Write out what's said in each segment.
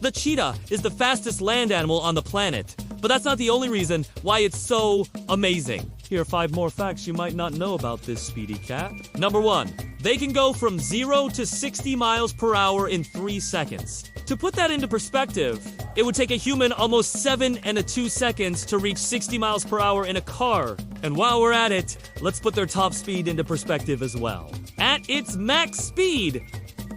The cheetah is the fastest land animal on the planet, but that's not the only reason why it's so amazing. Here are 5 more facts you might not know about this speedy cat. Number 1, they can go from 0 to 60 miles per hour in 3 seconds. To put that into perspective, it would take a human almost 7 and 2 seconds to reach 60 miles per hour in a car. And while we're at it, let's put their top speed into perspective as well. At its max speed,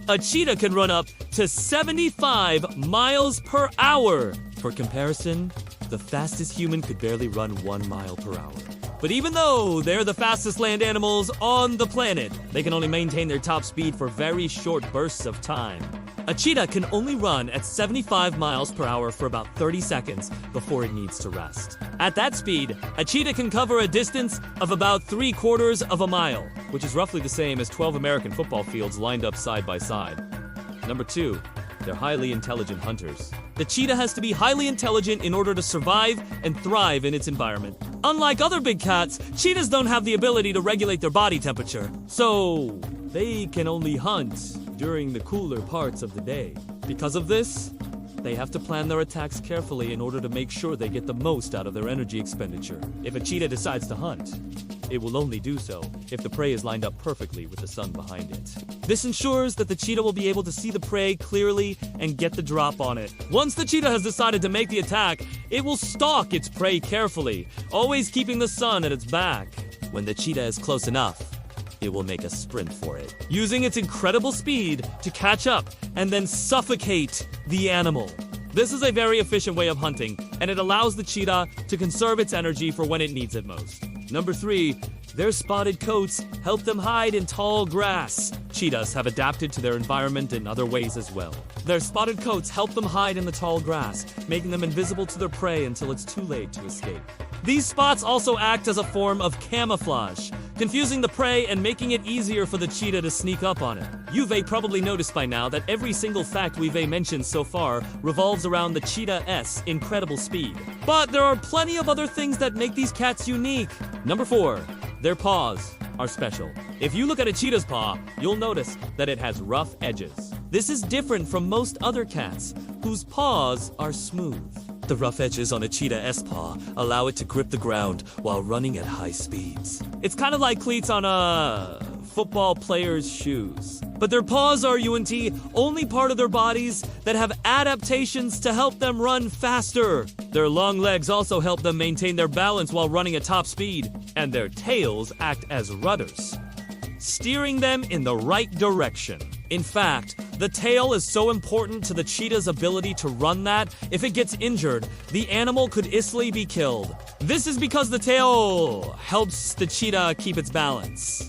a cheetah can run up to 75 miles per hour. For comparison, the fastest human could barely run 1 mile per hour. But even though they're the fastest land animals on the planet, they can only maintain their top speed for very short bursts of time. A cheetah can only run at 75 miles per hour for about 30 seconds before it needs to rest. At that speed, a cheetah can cover a distance of about 3/4 of a mile, which is roughly the same as 12 American football fields lined up side by side. Number 2, they're highly intelligent hunters. The cheetah has to be highly intelligent in order to survive and thrive in its environment. Unlike other big cats, cheetahs don't have the ability to regulate their body temperature, so they can only hunt during the cooler parts of the day. Because of this, they have to plan their attacks carefully in order to make sure they get the most out of their energy expenditure. If a cheetah decides to hunt, it will only do so if the prey is lined up perfectly with the sun behind it. This ensures that the cheetah will be able to see the prey clearly and get the drop on it. Once the cheetah has decided to make the attack, it will stalk its prey carefully, always keeping the sun at its back. When the cheetah is close enough, it will make a sprint for it, using its incredible speed to catch up and then suffocate the animal. This is a very efficient way of hunting, and it allows the cheetah to conserve its energy for when it needs it most. Number 3, their spotted coats help them hide in tall grass. Cheetahs have adapted to their environment in other ways as well. Their spotted coats help them hide in the tall grass, making them invisible to their prey until it's too late to escape. These spots also act as a form of camouflage, confusing the prey and making it easier for the cheetah to sneak up on it. You've probably noticed by now that every single fact we've mentioned so far revolves around the cheetah's incredible speed. But there are plenty of other things that make these cats unique. Number 4, their paws are special. If you look at a cheetah's paw, you'll notice that it has rough edges. This is different from most other cats, whose paws are smooth. The rough edges on a cheetah's paw allow it to grip the ground while running at high speeds. It's kind of like cleats on a football player's shoes. But their paws are only part of their bodies that have adaptations to help them run faster. Their long legs also help them maintain their balance while running at top speed. And their tails act as rudders, steering them in the right direction. In fact, the tail is so important to the cheetah's ability to run that if it gets injured, the animal could easily be killed. This is because the tail helps the cheetah keep its balance.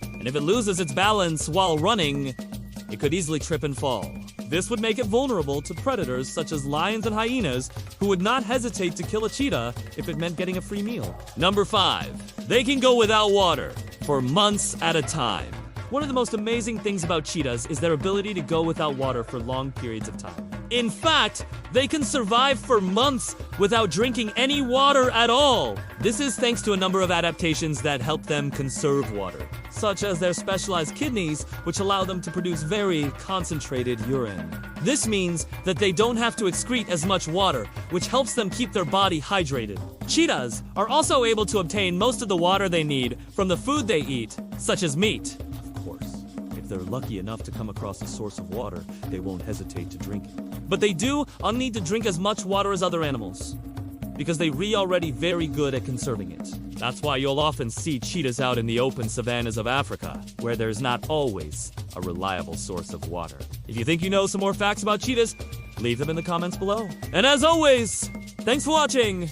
And if it loses its balance while running, it could easily trip and fall. This would make it vulnerable to predators such as lions and hyenas, who would not hesitate to kill a cheetah if it meant getting a free meal. Number 5, they can go without water for months at a time. One of the most amazing things about cheetahs is their ability to go without water for long periods of time. In fact, they can survive for months without drinking any water at all. This is thanks to a number of adaptations that help them conserve water, such as their specialized kidneys, which allow them to produce very concentrated urine. This means that they don't have to excrete as much water, which helps them keep their body hydrated. Cheetahs are also able to obtain most of the water they need from the food they eat, such as meat. If they're lucky enough to come across a source of water, they won't hesitate to drink it. But they do need to drink as much water as other animals, because they're already very good at conserving it. That's why you'll often see cheetahs out in the open savannas of Africa, where there's not always a reliable source of water. If you think you know some more facts about cheetahs, leave them in the comments below. And as always, thanks for watching!